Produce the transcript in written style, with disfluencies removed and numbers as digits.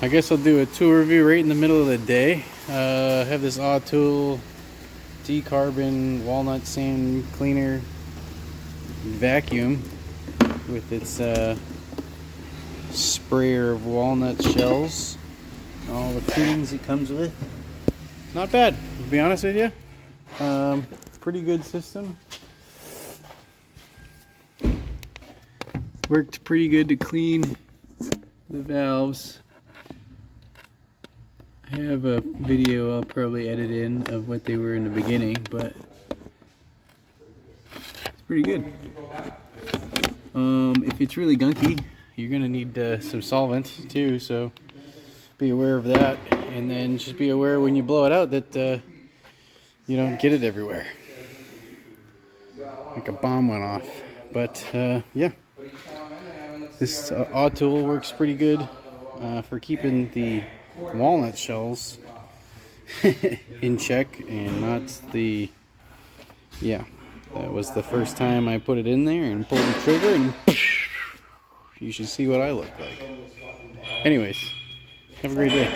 I guess I'll do a tool review right in the middle of the day. I have this Autool decarbon walnut sand cleaner vacuum with its sprayer of walnut shells. All the cleanings it comes with. Not bad, to be honest with you. Pretty good system. Worked pretty good to clean the valves. I have a video I'll probably edit in of what they were in the beginning, but it's pretty good. If it's really gunky, you're gonna need some solvent too, so be aware of that, and then just be aware when you blow it out that you don't get it everywhere, like a bomb went off. But yeah, this Autool works pretty good for keeping the walnut shells in check and not the, yeah, that was the first time I put it in there and pulled the trigger and you should see what I look like. Anyways, have a great day.